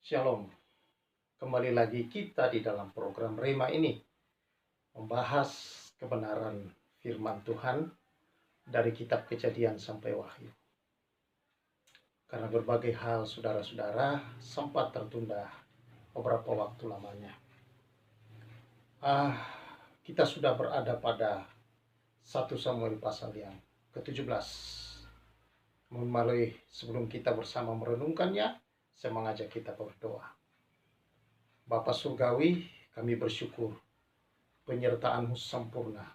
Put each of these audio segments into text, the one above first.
Shalom, kembali lagi kita di dalam program Rema ini membahas kebenaran firman Tuhan dari kitab Kejadian sampai Wahyu. Karena berbagai hal saudara-saudara sempat tertunda beberapa waktu lamanya. Kita sudah berada pada 1 Samuel pasal yang ke-17. Melalui sebelum kita bersama merenungkannya, saya mengajak kita berdoa. Bapa Surgawi, kami bersyukur penyertaan-Mu sempurna.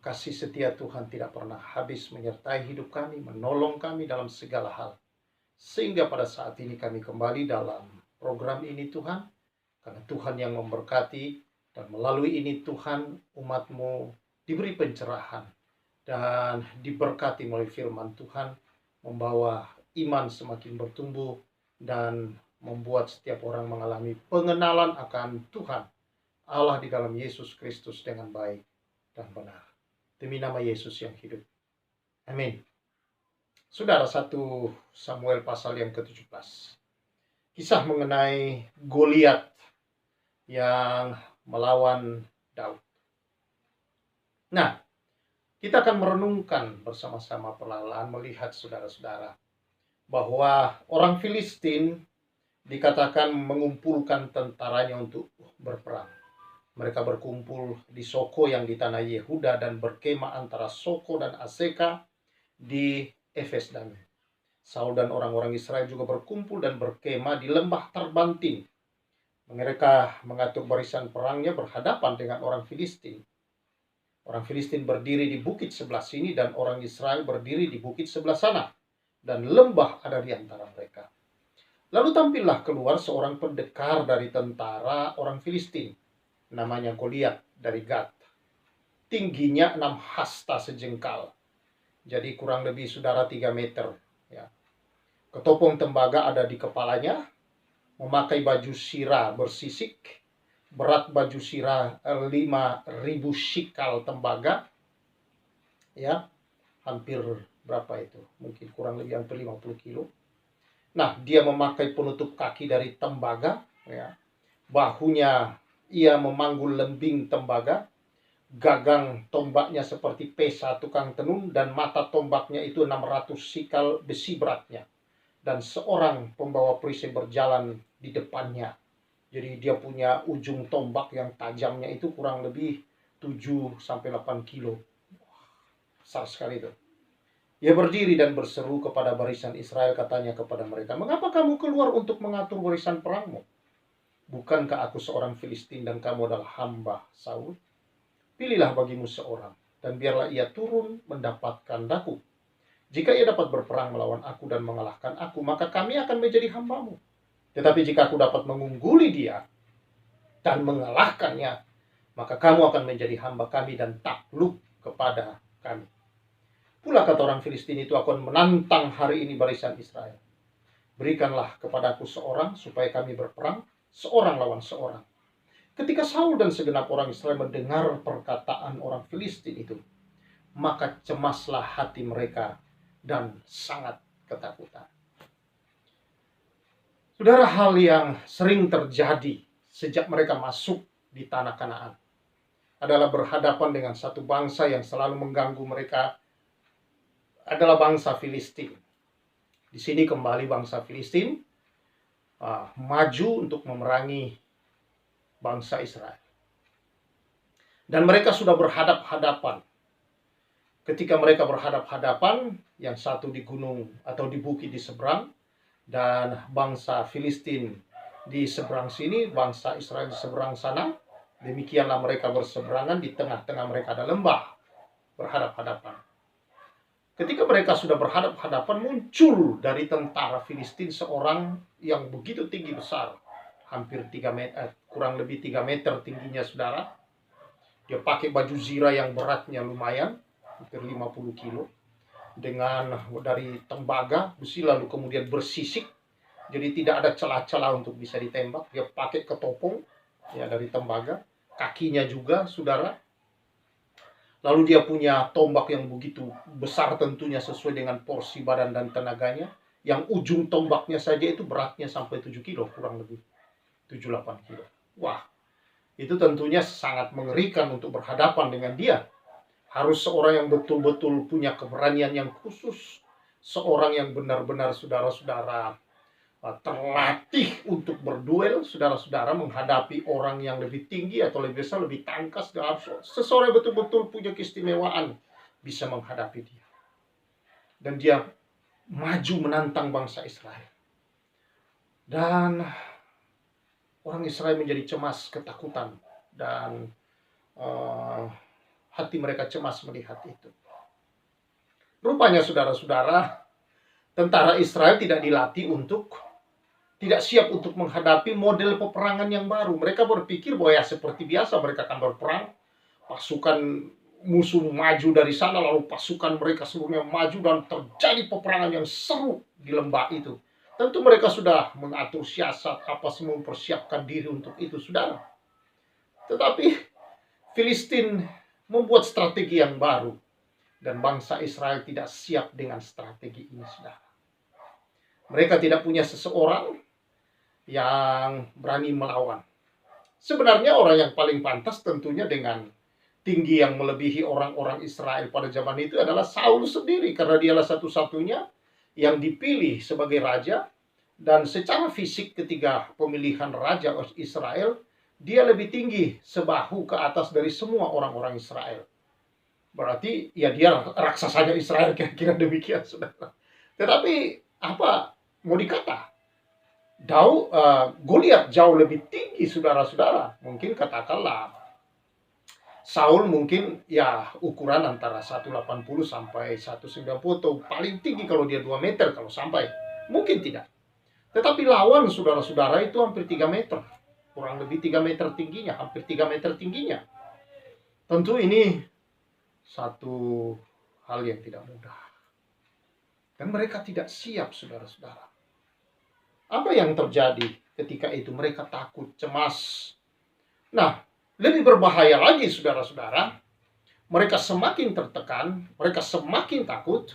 Kasih setia Tuhan tidak pernah habis menyertai hidup kami, menolong kami dalam segala hal. Sehingga pada saat ini kami kembali dalam program ini Tuhan, karena Tuhan yang memberkati, dan melalui ini Tuhan umat-Mu diberi pencerahan dan diberkati melalui firman Tuhan, membawa iman semakin bertumbuh dan membuat setiap orang mengalami pengenalan akan Tuhan Allah di dalam Yesus Kristus dengan baik dan benar. Demi nama Yesus yang hidup. Amin. Saudara, 1 Samuel pasal yang ke-17. Kisah mengenai Goliat yang melawan Daud. Nah, kita akan merenungkan bersama-sama perlahan melihat saudara-saudara bahwa orang Filistin dikatakan mengumpulkan tentaranya untuk berperang. Mereka berkumpul di Soko yang di tanah Yehuda dan berkemah antara Soko dan Aseka di Efes Damen. Saul dan orang-orang Israel juga berkumpul dan berkemah di lembah Tarbantin. Mereka mengatur barisan perangnya berhadapan dengan orang Filistin. Orang Filistin berdiri di bukit sebelah sini dan orang Israel berdiri di bukit sebelah sana. Dan lembah ada di antara mereka. Lalu tampillah keluar seorang pendekar dari tentara orang Filistin. Namanya Goliat dari Gat. Tingginya 6 hasta sejengkal. Jadi kurang lebih saudara 3 meter. Ya. Ketopong tembaga ada di kepalanya. Memakai baju sirah bersisik. Berat baju sirah 5.000 shikal tembaga. Ya, hampir berapa itu? Mungkin kurang lebih hampir 50 kilo. Nah, dia memakai penutup kaki dari tembaga. Ya. Bahunya ia memanggul lembing tembaga. Gagang tombaknya seperti pesa tukang tenun. Dan mata tombaknya itu 600 shikal besi beratnya. Dan seorang pembawa perisai berjalan di depannya. Jadi dia punya ujung tombak yang tajamnya itu kurang lebih 7-8 kilo. Besar sekali itu. Ia berdiri dan berseru kepada barisan Israel, katanya kepada mereka, "Mengapa kamu keluar untuk mengatur barisan perangmu? Bukankah aku seorang Filistin dan kamu adalah hamba Saul? Pilihlah bagimu seorang, dan biarlah ia turun mendapatkan daku. Jika ia dapat berperang melawan aku dan mengalahkan aku, maka kami akan menjadi hambamu. Tetapi jika aku dapat mengungguli dia dan mengalahkannya, maka kamu akan menjadi hamba kami dan takluk kepada kami." Pula kata orang Filistin itu, "Aku akan menantang hari ini barisan Israel. Berikanlah kepadaku seorang supaya kami berperang, seorang lawan seorang." Ketika Saul dan segenap orang Israel mendengar perkataan orang Filistin itu, maka cemaslah hati mereka dan sangat ketakutan. Saudara, hal yang sering terjadi sejak mereka masuk di tanah Kanaan adalah berhadapan dengan satu bangsa yang selalu mengganggu mereka, adalah bangsa Filistin. Di sini kembali bangsa Filistin maju untuk memerangi bangsa Israel. Dan mereka sudah berhadap-hadapan. Ketika mereka berhadap-hadapan, yang satu di gunung atau di bukit di seberang, dan bangsa Filistin di seberang sini, bangsa Israel di seberang sana. Demikianlah mereka berseberangan, di tengah-tengah mereka ada lembah, berhadap-hadapan. Ketika mereka sudah berhadap-hadapan, muncul dari tentara Filistin seorang yang begitu tinggi besar, hampir 3 meter, kurang lebih 3 meter tingginya saudara. Dia pakai baju zirah yang beratnya lumayan, hampir 50 kilo. Dengan dari tembaga besi, lalu kemudian bersisik, jadi tidak ada celah-celah untuk bisa ditembak. Dia pakai ketopong ya dari tembaga, kakinya juga saudara. Lalu dia punya tombak yang begitu besar, tentunya sesuai dengan porsi badan dan tenaganya. Yang ujung tombaknya saja itu beratnya sampai 7 kilo, kurang lebih 7-8 kilo. Wah, itu tentunya sangat mengerikan untuk berhadapan dengan dia. Harus seorang yang betul-betul punya keberanian yang khusus. Seorang yang benar-benar saudara-saudara terlatih untuk berduel, saudara-saudara, menghadapi orang yang lebih tinggi atau lebih besar, lebih tangkas. Seseorang betul-betul punya keistimewaan bisa menghadapi dia. Dan dia maju menantang bangsa Israel. Dan orang Israel menjadi cemas, ketakutan. Dan hati mereka cemas melihat itu. Rupanya saudara-saudara, tentara Israel tidak dilatih tidak siap untuk menghadapi model peperangan yang baru. Mereka berpikir bahwa ya seperti biasa mereka akan berperang. Pasukan musuh maju dari sana, lalu pasukan mereka seluruhnya maju dan terjadi peperangan yang seru di lembah itu. Tentu mereka sudah mengatur siasat apa semua, mempersiapkan diri untuk itu, saudara. Tetapi Filistin membuat strategi yang baru. Dan bangsa Israel tidak siap dengan strategi ini, saudara. Mereka tidak punya seseorang yang berani melawan. Sebenarnya orang yang paling pantas tentunya dengan tinggi yang melebihi orang-orang Israel pada zaman itu adalah Saul sendiri. Karena dialah satu-satunya yang dipilih sebagai raja. Dan secara fisik ketika pemilihan raja Israel, dia lebih tinggi sebahu ke atas dari semua orang-orang Israel. Berarti ya dia raksasanya Israel, kira-kira demikian, saudara. Tetapi apa mau dikata? Goliat jauh lebih tinggi, saudara-saudara. Mungkin katakanlah Saul mungkin ya ukuran antara 180 sampai 190 atau paling tinggi kalau dia 2 meter kalau sampai. Mungkin tidak. Tetapi lawan saudara-saudara itu hampir 3 meter. Kurang lebih 3 meter tingginya, hampir 3 meter tingginya. Tentu ini satu hal yang tidak mudah. Dan mereka tidak siap, saudara-saudara. Apa yang terjadi ketika itu? Mereka takut, cemas. Nah, lebih berbahaya lagi, saudara-saudara. Mereka semakin tertekan, mereka semakin takut,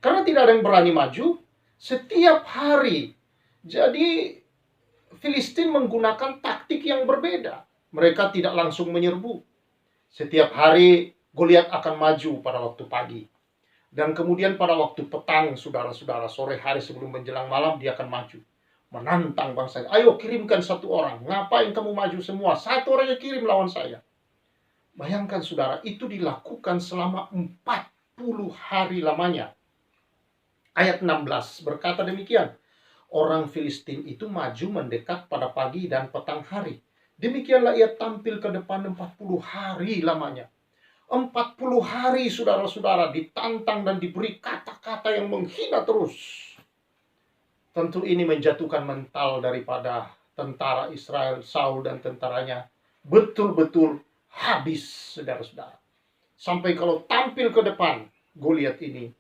karena tidak ada yang berani maju setiap hari. Jadi, Filistin menggunakan taktik yang berbeda. Mereka tidak langsung menyerbu. Setiap hari Goliat akan maju pada waktu pagi. Dan kemudian pada waktu petang, saudara-saudara, sore hari sebelum menjelang malam, dia akan maju. Menantang bangsa. Ayo kirimkan satu orang. Ngapain kamu maju semua? Satu orang yang kirim lawan saya. Bayangkan saudara, itu dilakukan selama 40 hari lamanya. Ayat 16 berkata demikian. Orang Filistin itu maju mendekat pada pagi dan petang hari. Demikianlah ia tampil ke depan 40 hari lamanya. 40 hari saudara-saudara ditantang dan diberi kata-kata yang menghina terus. Tentu ini menjatuhkan mental daripada tentara Israel, Saul dan tentaranya. Betul-betul habis, saudara-saudara. Sampai kalau tampil ke depan Goliat ini,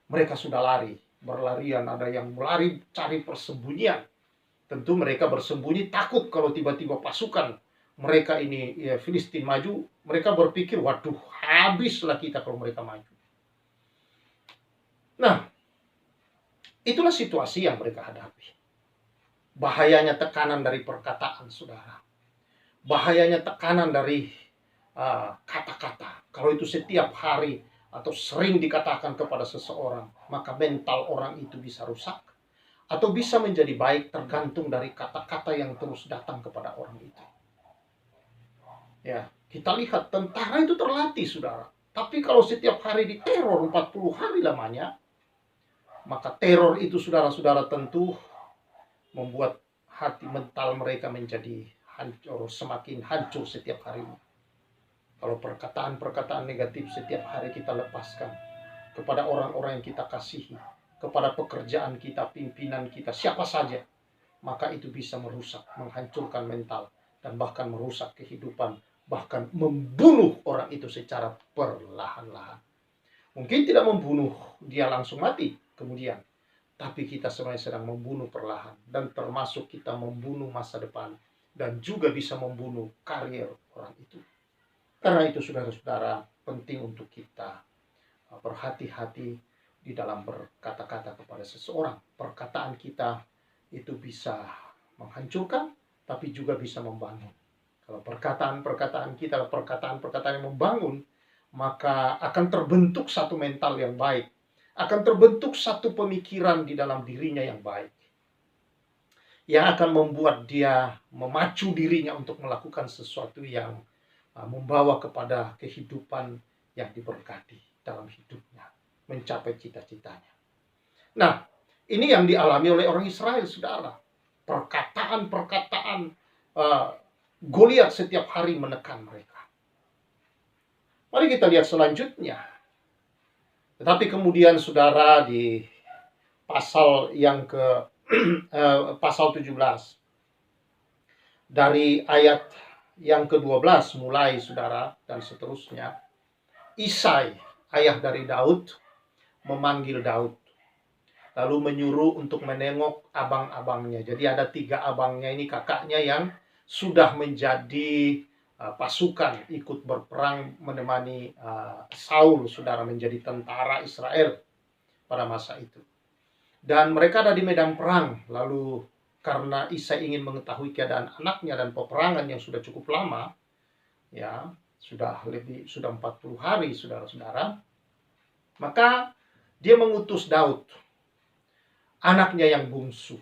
mereka sudah lari. Berlarian, ada yang lari cari persembunyian. Tentu mereka bersembunyi takut kalau tiba-tiba pasukan mereka ini ya, Filistin maju, mereka berpikir, waduh, habislah kita kalau mereka maju. Nah, itulah situasi yang mereka hadapi. Bahayanya tekanan dari perkataan, saudara. Bahayanya tekanan dari kata-kata. Kalau itu setiap hari atau sering dikatakan kepada seseorang, maka mental orang itu bisa rusak atau bisa menjadi baik tergantung dari kata-kata yang terus datang kepada orang itu. Ya, kita lihat tentara itu terlatih, saudara. Tapi kalau setiap hari diteror 40 hari lamanya, maka teror itu, saudara-saudara, tentu membuat hati mental mereka menjadi hancur, semakin hancur setiap harinya. Kalau perkataan-perkataan negatif setiap hari kita lepaskan kepada orang-orang yang kita kasihi, kepada pekerjaan kita, pimpinan kita, siapa saja, maka itu bisa merusak, menghancurkan mental, dan bahkan merusak kehidupan, bahkan membunuh orang itu secara perlahan-lahan. Mungkin tidak membunuh dia langsung mati kemudian, tapi kita sebenarnya sedang membunuh perlahan, dan termasuk kita membunuh masa depan, dan juga bisa membunuh karir orang itu. Karena itu, saudara-saudara, penting untuk kita berhati-hati di dalam berkata-kata kepada seseorang. Perkataan kita itu bisa menghancurkan, tapi juga bisa membangun. Kalau perkataan-perkataan kita, perkataan-perkataan yang membangun, maka akan terbentuk satu mental yang baik. Akan terbentuk satu pemikiran di dalam dirinya yang baik. Yang akan membuat dia memacu dirinya untuk melakukan sesuatu yang membawa kepada kehidupan yang diberkati dalam hidupnya. Mencapai cita-citanya. Nah, ini yang dialami oleh orang Israel, saudara. Perkataan-perkataan Goliat setiap hari menekan mereka. Mari kita lihat selanjutnya. Tetapi kemudian saudara di pasal yang ke pasal 17 dari ayat yang ke-12 mulai saudara dan seterusnya, Isai, ayah dari Daud, memanggil Daud lalu menyuruh untuk menengok abang-abangnya. Jadi ada 3 abangnya ini, kakaknya yang sudah menjadi pasukan ikut berperang menemani Saul, saudara, menjadi tentara Israel pada masa itu. Dan mereka ada di medan perang. Lalu karena Isai ingin mengetahui keadaan anaknya dan peperangan yang sudah cukup lama, ya sudah 40 hari, saudara-saudara, maka dia mengutus Daud, anaknya yang bungsu.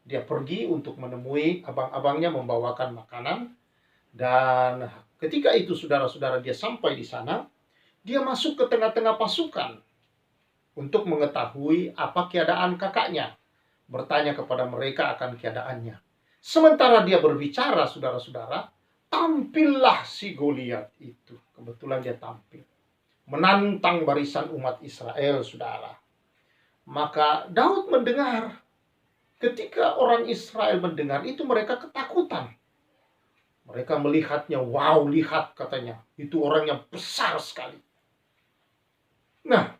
Dia pergi untuk menemui abang-abangnya, membawakan makanan. Dan ketika itu saudara-saudara, dia sampai di sana, dia masuk ke tengah-tengah pasukan untuk mengetahui apa keadaan kakaknya, bertanya kepada mereka akan keadaannya. Sementara dia berbicara, saudara-saudara, tampillah si Goliat itu. Kebetulan dia tampil menantang barisan umat Israel, saudara. Maka Daud mendengar. Ketika orang Israel mendengar itu, mereka ketakutan. Mereka melihatnya, wow, lihat katanya, itu orang yang besar sekali. Nah,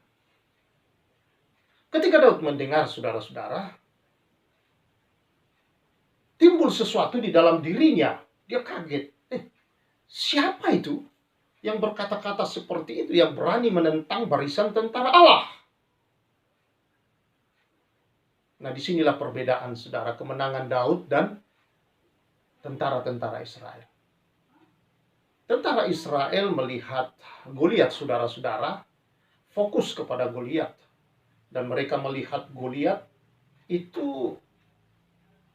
ketika Daud mendengar, saudara-saudara, timbul sesuatu di dalam dirinya. Dia kaget. Siapa itu yang berkata-kata seperti itu, yang berani menentang barisan tentara Allah? Nah, disinilah perbedaan, saudara, kemenangan Daud dan tentara-tentara Israel. Tentara Israel melihat Goliat, saudara-saudara, fokus kepada Goliat. Dan mereka melihat Goliat itu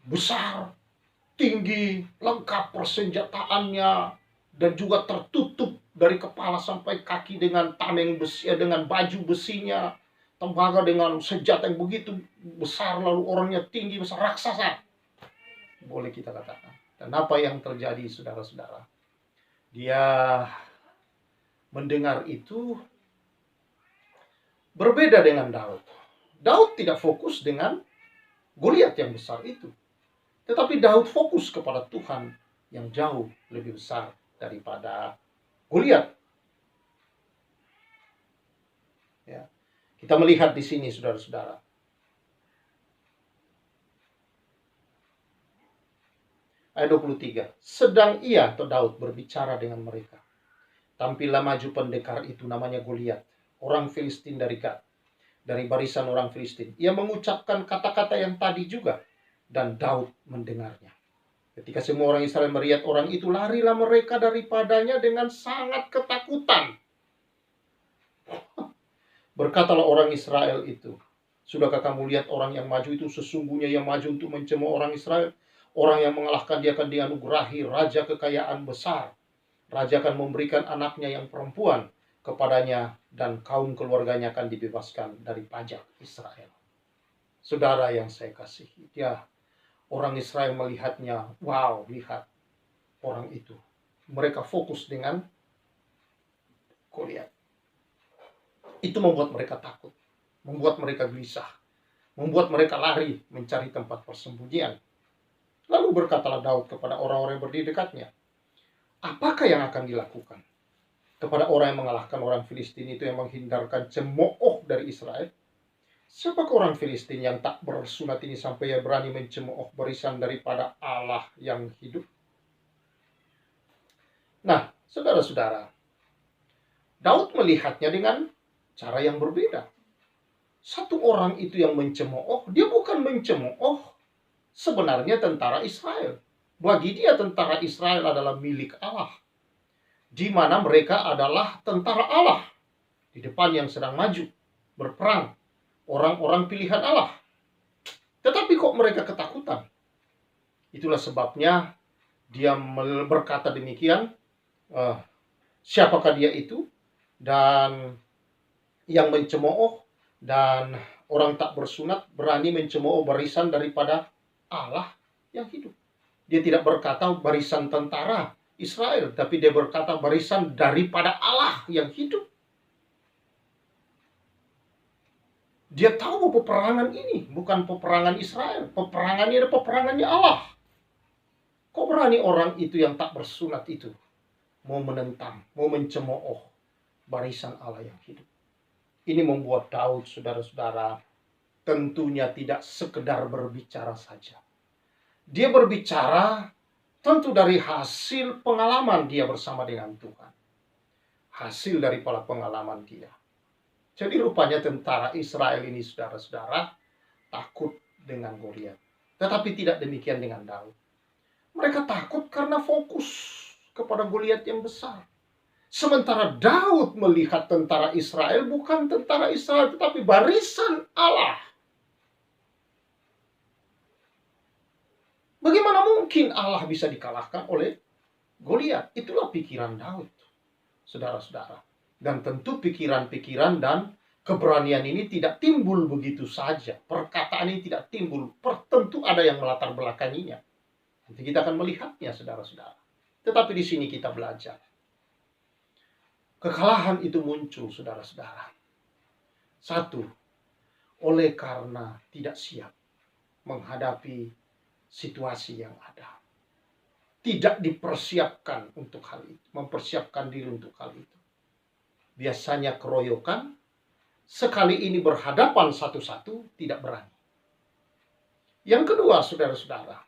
besar, tinggi, lengkap persenjataannya, dan juga tertutup dari kepala sampai kaki dengan tameng besi, dengan baju besinya, tembaga dengan senjata yang begitu besar, lalu orangnya tinggi, besar, raksasa, boleh kita katakan. Dan apa yang terjadi, saudara-saudara? Dia mendengar itu berbeda dengan Daud. Daud tidak fokus dengan Goliat yang besar itu. Tetapi Daud fokus kepada Tuhan yang jauh lebih besar daripada Goliat. Ya. Kita melihat di sini, saudara-saudara. Ayat 23. Sedang ia atau Daud berbicara dengan mereka, tampillah maju pendekar itu, namanya Goliat, orang Filistin dari Gad, dari barisan orang Filistin. Ia mengucapkan kata-kata yang tadi juga, dan Daud mendengarnya. Ketika semua orang Israel melihat orang itu, larilah mereka daripadanya dengan sangat ketakutan. Berkatalah orang Israel itu, sudahkah kamu lihat orang yang maju itu? Sesungguhnya yang maju untuk mencemooh orang Israel. Orang yang mengalahkan dia akan dianugerahi raja kekayaan besar. Raja akan memberikan anaknya yang perempuan kepadanya, dan kaum keluarganya akan dibebaskan dari pajak Israel. Saudara yang saya kasihi, dia orang Israel melihatnya, wow, lihat orang itu. Mereka fokus dengan Goliat. Itu membuat mereka takut, membuat mereka gelisah, membuat mereka lari mencari tempat persembunyian. Lalu berkatalah Daud kepada orang-orang yang berdiri dekatnya, apakah yang akan dilakukan kepada orang yang mengalahkan orang Filistin itu, yang menghindarkan cemooh dari Israel? Siapakah orang Filistin yang tak bersunat ini sampai ia berani mencemooh barisan daripada Allah yang hidup? Nah, saudara-saudara, Daud melihatnya dengan cara yang berbeda. Satu orang itu yang mencemooh, dia bukan mencemooh sebenarnya tentara Israel. Bagi dia tentara Israel adalah milik Allah, di mana mereka adalah tentara Allah di depan yang sedang maju berperang, orang-orang pilihan Allah. Tetapi kok mereka ketakutan? Itulah sebabnya dia berkata demikian, siapakah dia itu? Dan yang mencemooh dan orang tak bersunat berani mencemooh barisan daripada Allah yang hidup. Dia tidak berkata barisan tentara Israel, tapi dia berkata barisan daripada Allah yang hidup. Dia tahu peperangan ini bukan peperangan Israel. Peperangan ini adalah peperangannya Allah. Kok berani orang itu yang tak bersunat itu mau menentang, mau mencemooh barisan Allah yang hidup? Ini membuat Daud, saudara-saudara, tentunya tidak sekedar berbicara saja. Dia berbicara tentu dari hasil pengalaman dia bersama dengan Tuhan. Hasil daripada pengalaman dia. Jadi rupanya tentara Israel ini, saudara-saudara, takut dengan Goliat. Tetapi tidak demikian dengan Daud. Mereka takut karena fokus kepada Goliat yang besar. Sementara Daud melihat tentara Israel bukan tentara Israel, tetapi barisan Allah. Bagaimana mungkin Allah bisa dikalahkan oleh Goliat? Itulah pikiran Daud, saudara-saudara. Dan tentu pikiran-pikiran dan keberanian ini tidak timbul begitu saja. Perkataan ini tidak timbul. Tentu ada yang melatar belakanginya. Nanti kita akan melihatnya, saudara-saudara. Tetapi di sini kita belajar. Kekalahan itu muncul, saudara-saudara. Satu, oleh karena tidak siap menghadapi situasi yang ada. Tidak dipersiapkan untuk hal itu. Mempersiapkan diri untuk hal itu. Biasanya keroyokan, sekali ini berhadapan satu-satu, tidak berani. Yang kedua, saudara-saudara,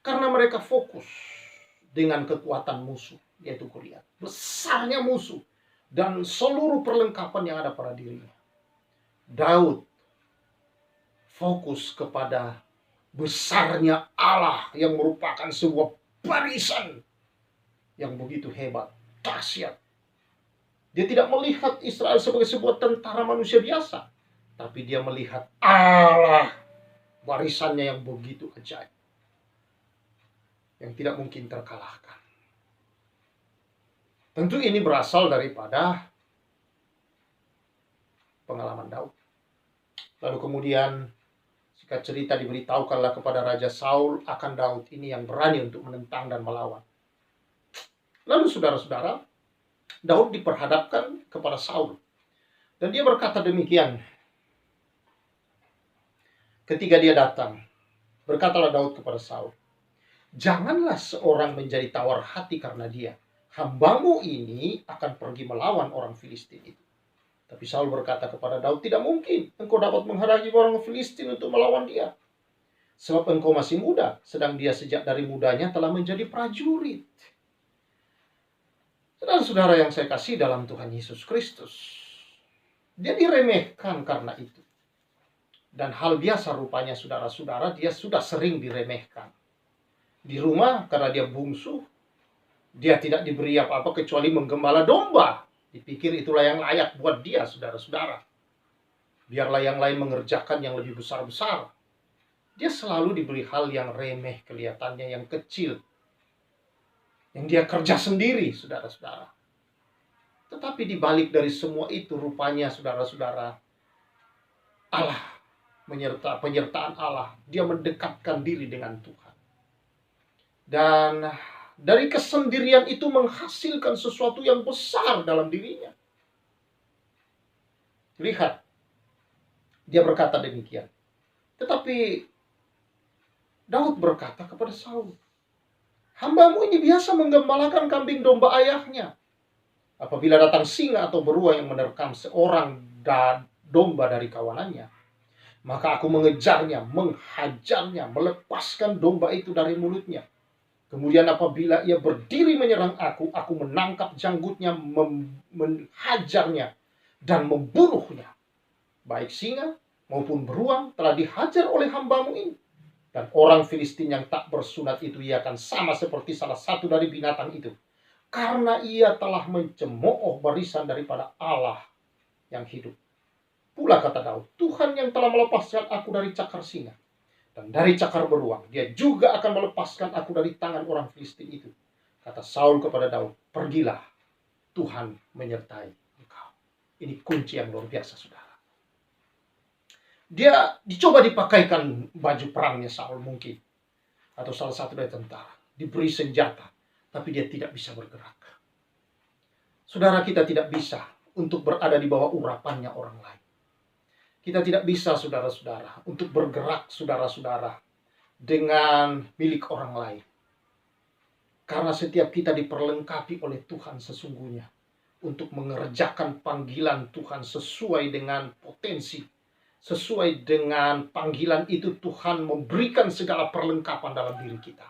karena mereka fokus dengan kekuatan musuh, yaitu Goliat. Besarnya musuh dan seluruh perlengkapan yang ada pada dirinya. Daud fokus kepada besarnya Allah yang merupakan sebuah barisan yang begitu hebat, dahsyat. Dia tidak melihat Israel sebagai sebuah tentara manusia biasa, tapi dia melihat Allah, barisannya yang begitu ajaib, yang tidak mungkin terkalahkan. Tentu ini berasal daripada pengalaman Daud. Lalu kemudian singkat cerita diberitahukanlah kepada Raja Saul akan Daud ini yang berani untuk menentang dan melawan. Lalu saudara-saudara, Daud diperhadapkan kepada Saul. Dan dia berkata demikian. Ketika dia datang, berkatalah Daud kepada Saul, "Janganlah seorang menjadi tawar hati karena dia. Hambamu ini akan pergi melawan orang Filistin itu." Tapi Saul berkata kepada Daud, "Tidak mungkin engkau dapat menghadapi orang Filistin untuk melawan dia. Sebab engkau masih muda, sedang dia sejak dari mudanya telah menjadi prajurit." Saudara-saudara yang saya kasih dalam Tuhan Yesus Kristus, dia diremehkan karena itu. Dan hal biasa rupanya saudara-saudara, dia sudah sering diremehkan. Di rumah karena dia bungsu, dia tidak diberi apa-apa kecuali menggembala domba. Dipikir itulah yang layak buat dia, saudara-saudara. Biarlah yang lain mengerjakan yang lebih besar-besar. Dia selalu diberi hal yang remeh kelihatannya, yang kecil, yang dia kerja sendiri, saudara-saudara. Tetapi di balik dari semua itu rupanya, saudara-saudara, Allah penyertaan Allah. Dia mendekatkan diri dengan Tuhan. Dan dari kesendirian itu menghasilkan sesuatu yang besar dalam dirinya. Lihat, dia berkata demikian. Tetapi Daud berkata kepada Saul, "Hambamu ini biasa menggembalakan kambing domba ayahnya. Apabila datang singa atau beruang yang menerkam seorang domba dari kawanannya, maka aku mengejarnya, menghajarnya, melepaskan domba itu dari mulutnya. Kemudian apabila ia berdiri menyerang aku menangkap janggutnya, menghajarnya, dan membunuhnya." baik singa maupun beruang telah dihajar oleh hambamu ini. Dan orang Filistin yang tak bersunat itu ia akan sama seperti salah satu dari binatang itu, karena ia telah mencemooh barisan daripada Allah yang hidup. Pula kata Daud, Tuhan yang telah melepaskan aku dari cakar singa dan dari cakar beruang, dia juga akan melepaskan aku dari tangan orang Filistin itu. Kata Saul kepada Daud, pergilah, Tuhan menyertai engkau. Ini kunci yang luar biasa, saudara. Dia dicoba dipakaikan baju perangnya Saul mungkin, atau salah satu dari tentara, diberi senjata, tapi dia tidak bisa bergerak. Saudara, kita tidak bisa untuk berada di bawah urapannya orang lain. Kita tidak bisa, saudara-saudara, untuk bergerak, saudara-saudara, dengan milik orang lain. Karena setiap kita diperlengkapi oleh Tuhan sesungguhnya untuk mengerjakan panggilan Tuhan sesuai dengan potensi. Sesuai dengan panggilan itu Tuhan memberikan segala perlengkapan dalam diri kita.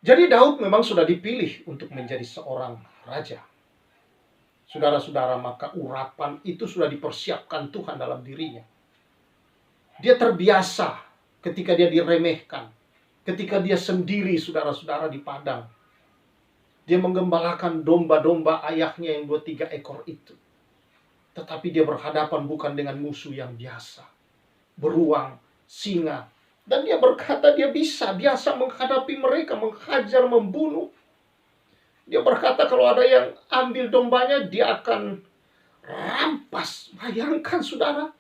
Jadi Daud memang sudah dipilih untuk menjadi seorang raja. Saudara-saudara, maka urapan itu sudah dipersiapkan Tuhan dalam dirinya. Dia terbiasa ketika dia diremehkan. Ketika dia sendiri, saudara-saudara, di padang. Dia menggembalakan domba-domba ayahnya yang 2-3 ekor itu. Tetapi dia berhadapan bukan dengan musuh yang biasa. Beruang, singa. Dan dia berkata dia biasa menghadapi mereka, menghajar, membunuh. Dia berkata kalau ada yang ambil dombanya, dia akan rampas. Bayangkan, saudara.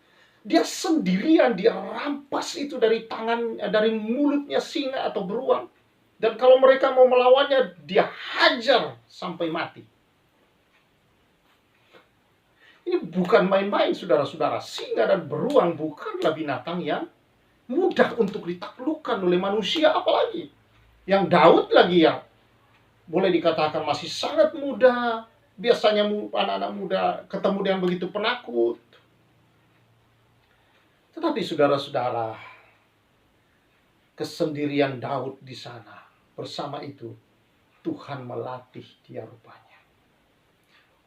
Dia sendirian, dia rampas itu dari tangan, dari mulutnya singa atau beruang. Dan kalau mereka mau melawannya, dia hajar sampai mati. Ini bukan main-main, saudara-saudara. Singa dan beruang bukanlah binatang yang mudah untuk ditaklukkan oleh manusia, apalagi. Yang Daud lagi yang boleh dikatakan masih sangat muda. Biasanya anak-anak muda ketemu dengan begitu penakut. Tetapi saudara-saudara, kesendirian Daud di sana. Bersama itu, Tuhan melatih dia rupanya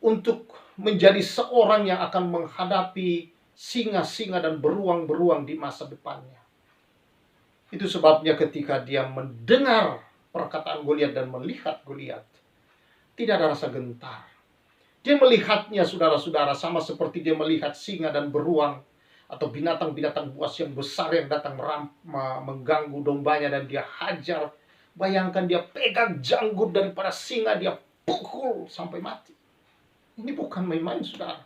untuk menjadi seorang yang akan menghadapi singa-singa dan beruang-beruang di masa depannya. Itu sebabnya ketika dia mendengar perkataan Goliat dan melihat Goliat, tidak ada rasa gentar. Dia melihatnya, saudara-saudara, sama seperti dia melihat singa dan beruang atau binatang-binatang buas yang besar yang datang mengganggu dombanya dan dia hajar. Bayangkan dia pegang janggut daripada singa, dia pukul sampai mati. Ini bukan main-main, saudara.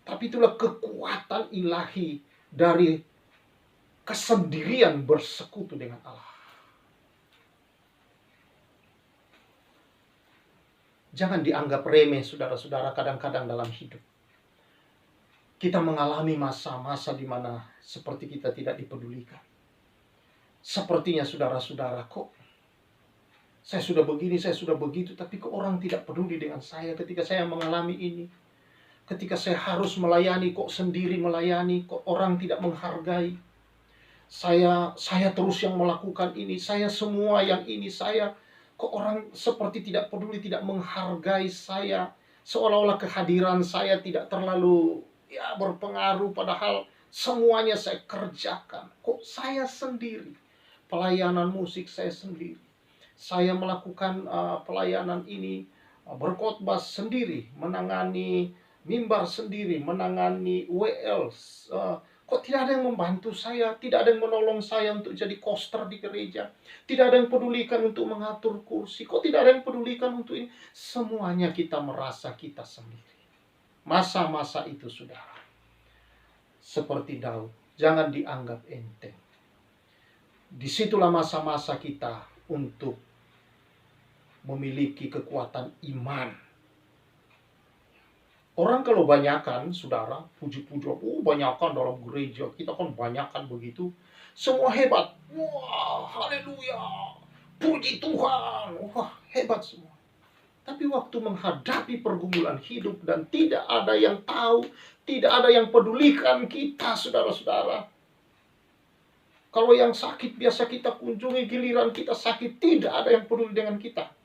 Tapi itulah kekuatan ilahi dari kesendirian bersekutu dengan Allah. Jangan dianggap remeh, saudara-saudara, kadang-kadang dalam hidup. Kita mengalami masa-masa di mana seperti kita tidak dipedulikan. Sepertinya, saudara-saudara, kok saya sudah begini, saya sudah begitu, tapi kok orang tidak peduli dengan saya ketika saya mengalami ini. Ketika saya harus melayani, kok sendiri melayani, kok orang tidak menghargai. Saya terus yang melakukan ini, saya semua yang ini, kok orang seperti tidak peduli, tidak menghargai saya. Seolah-olah kehadiran saya tidak terlalu berpengaruh, padahal semuanya saya kerjakan. Kok saya sendiri? Pelayanan musik saya sendiri. Saya melakukan pelayanan ini, berkhotbah sendiri, menangani mimbar sendiri, menangani WL. Kok tidak ada yang membantu saya, tidak ada yang menolong saya untuk jadi koster di gereja, tidak ada yang pedulikan untuk mengatur kursi, kok tidak ada yang pedulikan untuk ini. Semuanya kita merasa kita sendiri. Masa-masa itu, saudara, seperti Daud, jangan dianggap enteng. Disitulah masa-masa kita untuk memiliki kekuatan iman. Orang kalau banyakan, saudara, puji-pujian, banyakan dalam gereja, kita kan banyakan begitu, semua hebat. Wah, haleluya, puji Tuhan, wah, hebat semua. Tapi waktu menghadapi pergumulan hidup dan tidak ada yang tahu, tidak ada yang pedulikan kita, saudara-saudara. Kalau yang sakit biasa kita kunjungi, giliran kita sakit, tidak ada yang peduli dengan kita.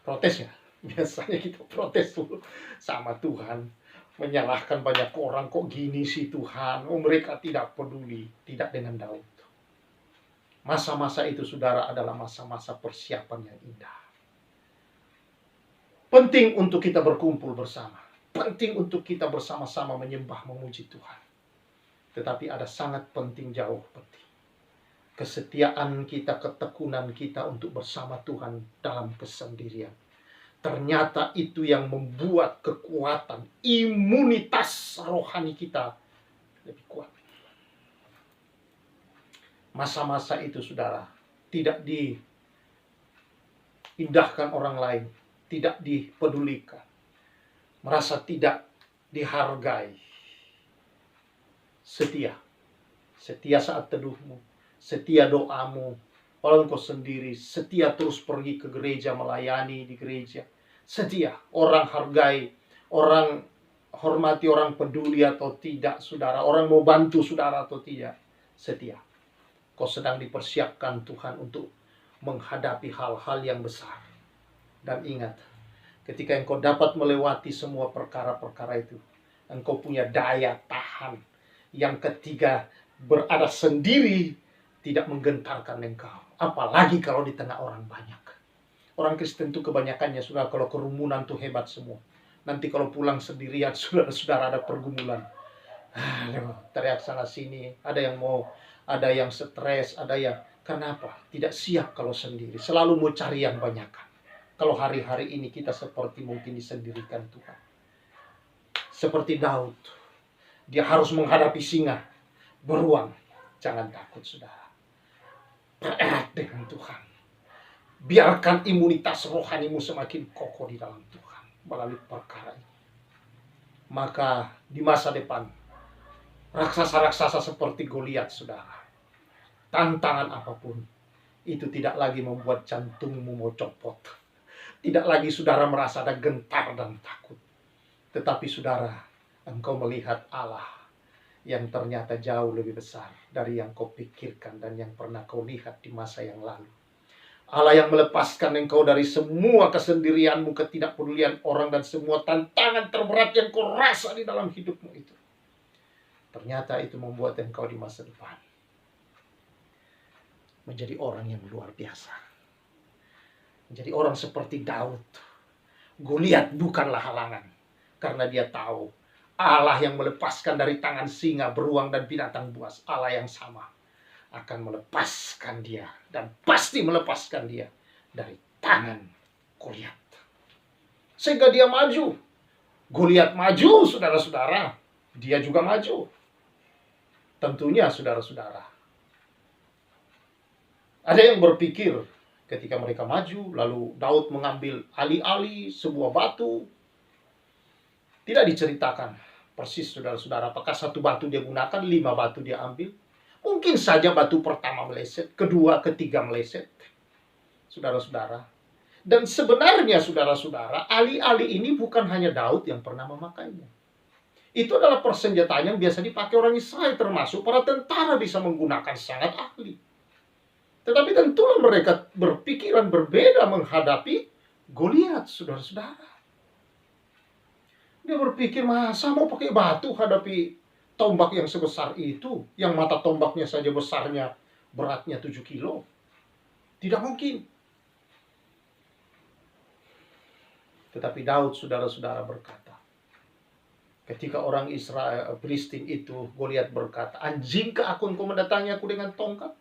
Protes ya? Biasanya kita protes dulu sama Tuhan, menyalahkan banyak orang, kok gini sih Tuhan, oh mereka tidak peduli. Tidak dengan Daud. Masa-masa itu saudara adalah masa-masa persiapan yang indah. Penting untuk kita berkumpul bersama. Penting untuk kita bersama-sama menyembah, memuji Tuhan. Tetapi ada sangat penting, jauh penting, kesetiaan kita, ketekunan kita untuk bersama Tuhan dalam kesendirian. Ternyata itu yang membuat kekuatan, imunitas rohani kita lebih kuat. Masa-masa itu saudara tidak diindahkan orang lain, tidak dipedulikan, merasa tidak dihargai. Setia saat teduhmu, setia doamu, walau engkau sendiri, setia terus pergi ke gereja, melayani di gereja, setia, orang hargai, orang hormati, orang peduli atau tidak saudara, orang mau bantu saudara atau tidak, setia. Kau sedang dipersiapkan Tuhan untuk menghadapi hal-hal yang besar. Dan ingat, ketika engkau dapat melewati semua perkara-perkara itu, engkau punya daya tahan yang ketiga berada sendiri, tidak menggentarkan engkau. Apalagi kalau di tengah orang banyak. Orang Kristen itu kebanyakannya sudah kalau kerumunan tuh hebat semua. Nanti kalau pulang sendirian, saudara-saudara ada pergumulan. Teriak sana sini, ada yang stres, ada yang kenapa? Tidak siap kalau sendiri, selalu mau cari yang banyak. Kalau hari-hari ini kita seperti mungkin disendirikan Tuhan. Seperti Daud, dia harus menghadapi singa, beruang. Jangan takut saudara, bererat dengan Tuhan. Biarkan imunitas rohanimu semakin kokoh di dalam Tuhan melalui perkara ini. Maka di masa depan, raksasa-raksasa seperti Goliat saudara, tantangan apapun, itu tidak lagi membuat jantungmu mau copot. Tidak lagi saudara merasa ada gentar dan takut. Tetapi saudara, engkau melihat Allah yang ternyata jauh lebih besar dari yang kau pikirkan dan yang pernah kau lihat di masa yang lalu. Allah yang melepaskan engkau dari semua kesendirianmu, ketidakpedulian orang, dan semua tantangan terberat yang kau rasa di dalam hidupmu itu. Ternyata itu membuat engkau di masa depan menjadi orang yang luar biasa. Menjadi orang seperti Daud. Goliat bukanlah halangan. Karena dia tahu Allah yang melepaskan dari tangan singa, beruang, dan binatang buas, Allah yang sama akan melepaskan dia. Dan pasti melepaskan dia dari tangan Goliat. Sehingga dia maju. Goliat maju, saudara-saudara. Dia juga maju. Tentunya saudara-saudara, ada yang berpikir ketika mereka maju, lalu Daud mengambil alih-alih sebuah batu. Tidak diceritakan persis saudara-saudara, apakah satu batu dia gunakan, 5 batu dia ambil. Mungkin saja batu pertama meleset, kedua, ketiga meleset. Saudara-saudara. Dan sebenarnya saudara-saudara, alih-alih ini bukan hanya Daud yang pernah memakainya. Itu adalah persenjataan yang biasa dipakai orang Israel, termasuk para tentara bisa menggunakan, sangat ahli. Tetapi tentulah mereka berpikiran berbeda menghadapi Goliat, saudara-saudara. Dia berpikir, masa mau pakai batu hadapi tombak yang sebesar itu, yang mata tombaknya saja besarnya, beratnya 7 kilo. Tidak mungkin. Tetapi Daud, saudara-saudara, berkata, ketika orang Israel, Filistin itu, Goliat berkata, anjingkah aku engkau mendatangi aku dengan tongkat?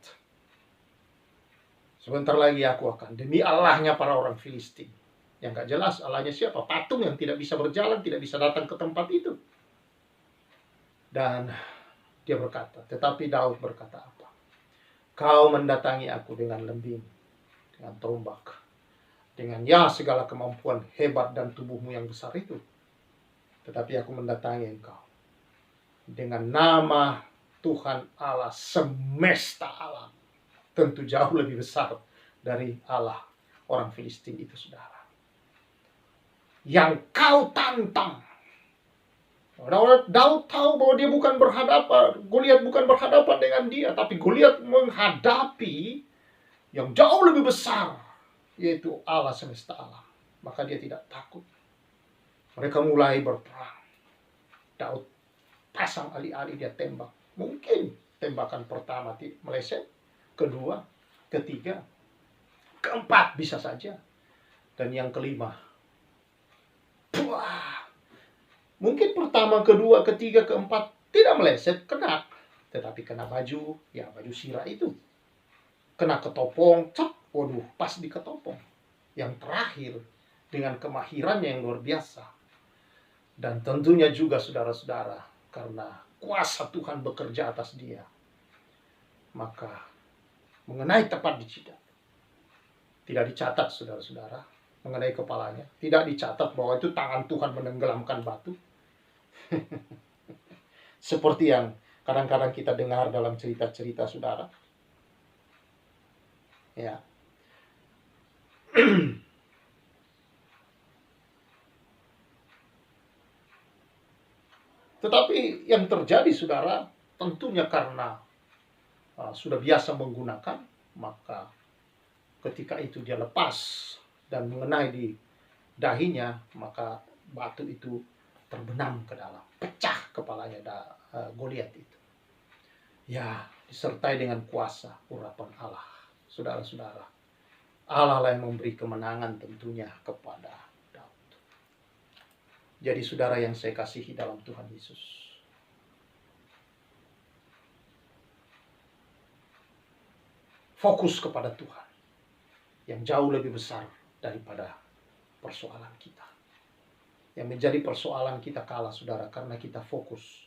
Sebentar lagi aku akan, demi Allahnya para orang Filistin. Yang gak jelas Allahnya siapa? Patung yang tidak bisa berjalan, tidak bisa datang ke tempat itu. Dan dia berkata, tetapi Daud berkata apa? Kau mendatangi aku dengan lembing, dengan tombak, dengan segala kemampuan hebat dan tubuhmu yang besar itu. Tetapi aku mendatangi engkau dengan nama Tuhan Allah semesta alam. Tentu jauh lebih besar dari Allah orang Filistin itu, saudara. Yang kau tantang. Daud tahu bahwa dia bukan berhadapan, Goliat bukan berhadapan dengan dia, tapi Goliat menghadapi yang jauh lebih besar, yaitu Allah semesta alam. maka dia tidak takut. Mereka mulai berperang. Daud pasang alih-alih, dia tembak. Mungkin tembakan pertama meleset, kedua, ketiga, keempat bisa saja. Dan yang kelima, wah, mungkin pertama, kedua, ketiga, keempat tidak meleset, kena. Tetapi kena baju, ya baju sirah itu. Kena ketopong, cep, waduh, pas di ketopong. Yang terakhir, dengan kemahirannya yang luar biasa. Dan tentunya juga saudara-saudara, karena kuasa Tuhan bekerja atas dia, maka mengenai tepat di jidat. Tidak dicatat saudara-saudara, mengenai kepalanya. Tidak dicatat bahwa itu tangan Tuhan menenggelamkan batu. Seperti yang kadang-kadang kita dengar dalam cerita-cerita saudara. Ya. Tetapi yang terjadi saudara, tentunya karena sudah biasa menggunakan, maka ketika itu dia lepas dan mengenai di dahinya, maka batu itu terbenam ke dalam, pecah kepalanya Goliat itu. Ya, disertai dengan kuasa urapan Allah. Saudara-saudara, Allah lah yang memberi kemenangan tentunya kepada Daud. Jadi saudara yang saya kasihi dalam Tuhan Yesus, fokus kepada Tuhan yang jauh lebih besar daripada persoalan kita. Yang menjadi persoalan kita kalah saudara, karena kita fokus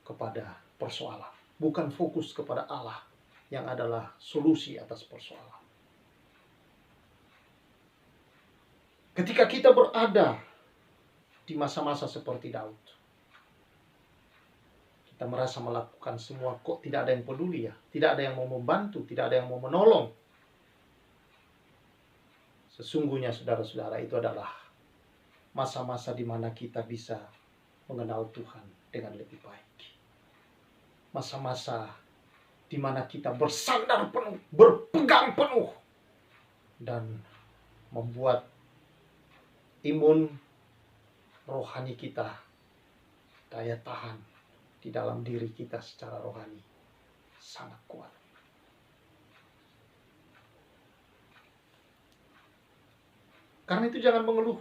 kepada persoalan, bukan fokus kepada Allah yang adalah solusi atas persoalan. Ketika kita berada di masa-masa seperti Daud, kita merasa melakukan semua, kok tidak ada yang peduli ya, tidak ada yang mau membantu, tidak ada yang mau menolong. Sesungguhnya saudara-saudara, itu adalah masa-masa di mana kita bisa mengenal Tuhan dengan lebih baik. Masa-masa di mana kita bersandar penuh, berpegang penuh, dan membuat imun rohani kita, daya tahan di dalam diri kita secara rohani sangat kuat. Karena itu jangan mengeluh.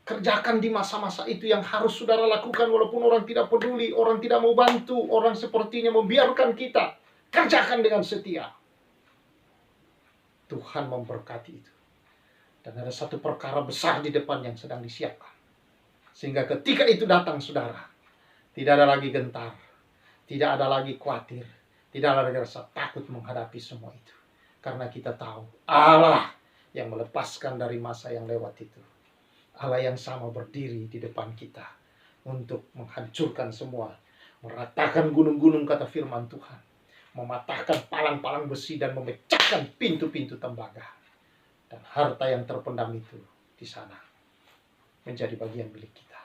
Kerjakan di masa-masa itu yang harus saudara lakukan, walaupun orang tidak peduli, orang tidak mau bantu, orang sepertinya membiarkan kita. Kerjakan dengan setia. Tuhan memberkati itu. Dan ada satu perkara besar di depan yang sedang disiapkan. Sehingga ketika itu datang saudara, tidak ada lagi gentar, tidak ada lagi khawatir, tidak ada lagi rasa takut menghadapi semua itu. Karena kita tahu Allah yang melepaskan dari masa yang lewat itu. Allah yang sama berdiri di depan kita untuk menghancurkan semua, meratakan gunung-gunung kata firman Tuhan, mematahkan palang-palang besi dan memecahkan pintu-pintu tembaga. Dan harta yang terpendam itu di sana menjadi bagian milik kita.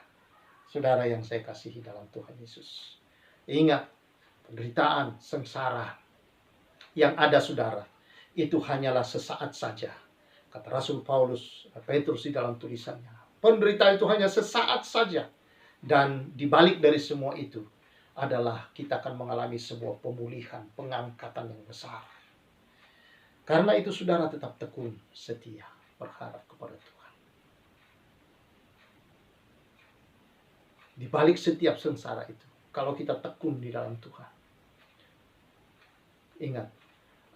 Saudara yang saya kasihi dalam Tuhan Yesus, ingat, penderitaan, sengsara yang ada saudara, itu hanyalah sesaat saja. Kata Rasul Petrus di dalam tulisannya, penderitaan itu hanya sesaat saja. Dan dibalik dari semua itu adalah kita akan mengalami sebuah pemulihan, pengangkatan yang besar. Karena itu saudara tetap tekun, setia, berharap kepada Tuhan. Di balik setiap sengsara itu, kalau kita tekun di dalam Tuhan, ingat,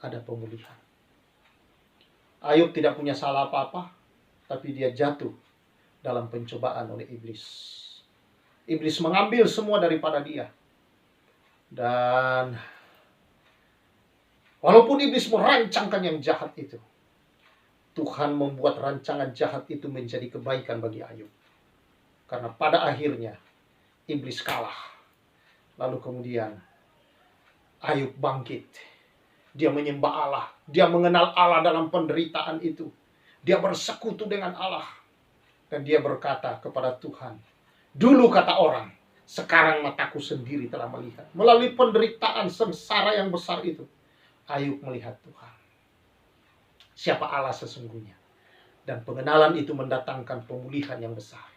ada pemulihan. Ayub tidak punya salah apa-apa, tapi dia jatuh dalam pencobaan oleh iblis. Iblis mengambil semua daripada dia. Dan walaupun iblis merancangkan yang jahat itu, Tuhan membuat rancangan jahat itu menjadi kebaikan bagi Ayub. Karena pada akhirnya iblis kalah. Lalu kemudian Ayub bangkit. Dia menyembah Allah. Dia mengenal Allah dalam penderitaan itu. Dia bersekutu dengan Allah. Dan dia berkata kepada Tuhan, dulu kata orang, sekarang mataku sendiri telah melihat. Melalui penderitaan sengsara yang besar itu, Ayub melihat Tuhan. Siapa Allah sesungguhnya? Dan pengenalan itu mendatangkan pemulihan yang besar.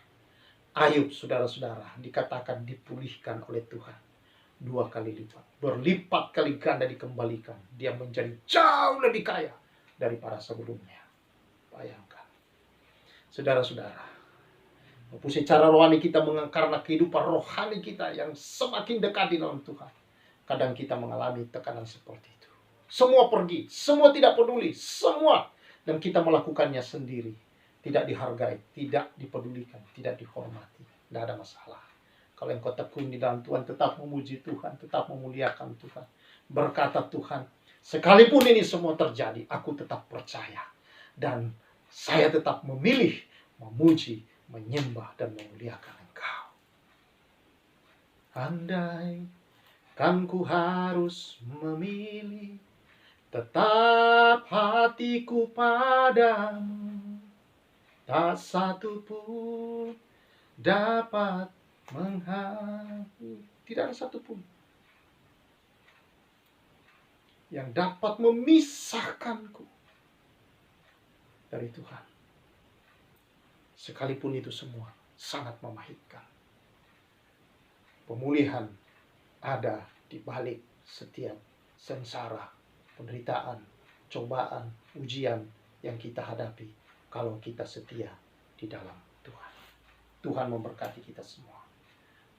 Ayub, saudara-saudara, dikatakan dipulihkan oleh Tuhan 2 kali lipat. Berlipat kali ganda dikembalikan. Dia menjadi jauh lebih kaya daripada sebelumnya. Bayangkan. Saudara-saudara, maupun secara rohani kita karena kehidupan rohani kita yang semakin dekat di dalam Tuhan, kadang kita mengalami tekanan seperti itu. Semua pergi, semua tidak peduli, semua. Dan kita melakukannya sendiri. Tidak dihargai, tidak dipedulikan, tidak dihormati. Tidak ada masalah. Kalau engkau tekun di dalam Tuhan, tetap memuji Tuhan, tetap memuliakan Tuhan. Berkata Tuhan, sekalipun ini semua terjadi, aku tetap percaya. Dan saya tetap memilih, memuji, menyembah, dan memuliakan Engkau. Andai kan ku harus memilih, tetap hatiku padamu, tak satu pun dapat menghapus. Tidak ada satu pun yang dapat memisahkanku dari Tuhan. Sekalipun itu semua sangat memahitkan. Pemulihan ada di balik setiap sengsara, penderitaan, cobaan, ujian yang kita hadapi kalau kita setia di dalam Tuhan. Tuhan memberkati kita semua.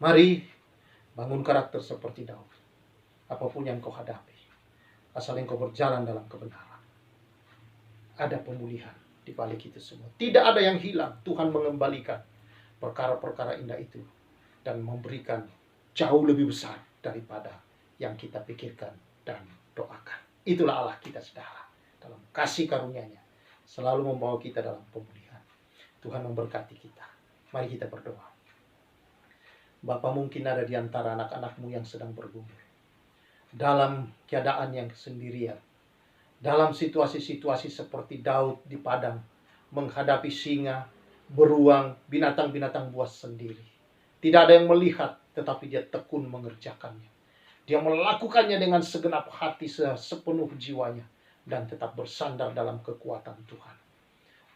Mari bangun karakter seperti Daud. Apapun yang kau hadapi, asal engkau berjalan dalam kebenaran, ada pemulihan di balik itu semua. Tidak ada yang hilang. Tuhan mengembalikan perkara-perkara indah itu dan memberikan jauh lebih besar daripada yang kita pikirkan dan doakan. Itulah Allah kita, saudara. Dalam kasih karunia-Nya selalu membawa kita dalam pemulihan. Tuhan memberkati kita. Mari kita berdoa. Bapa, mungkin ada di antara anak-anak-Mu yang sedang bergumul dalam keadaan yang sendirian, dalam situasi-situasi seperti Daud di padang, menghadapi singa, beruang, binatang-binatang buas sendiri. Tidak ada yang melihat, tetapi dia tekun mengerjakannya. Dia melakukannya dengan segenap hati, sepenuh jiwanya, dan tetap bersandar dalam kekuatan Tuhan.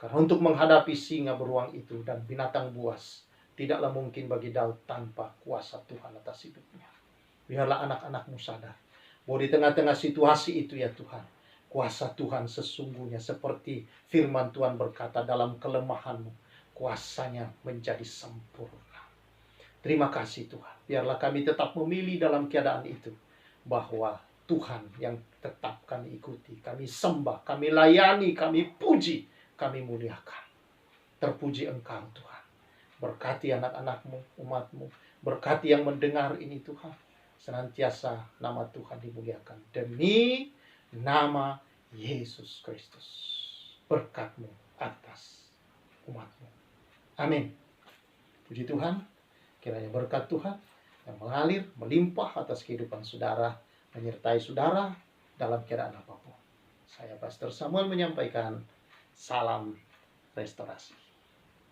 Karena untuk menghadapi singa, beruang itu dan binatang buas, tidaklah mungkin bagi Daud tanpa kuasa Tuhan atas hidupnya. Biarlah anak-anak-Mu sadar bahwa di tengah-tengah situasi itu, ya Tuhan, kuasa Tuhan sesungguhnya seperti firman Tuhan berkata, dalam kelemahanmu kuasanya menjadi sempurna. Terima kasih Tuhan. Biarlah kami tetap memilih dalam keadaan itu, bahwa Tuhan yang tetap kami ikuti, kami sembah, kami layani, kami puji, kami muliakan. Terpuji Engkau Tuhan. Berkati anak-anak-Mu, umat-Mu. Berkati yang mendengar ini Tuhan. Senantiasa nama Tuhan dimuliakan. Demi nama Yesus Kristus. Berkat-Mu atas umat-Mu. Amin. Puji Tuhan. Kiranya berkat Tuhan yang mengalir, melimpah atas kehidupan saudara, menyertai saudara dalam keadaan apapun. Saya Pastor Samuel menyampaikan salam restorasi.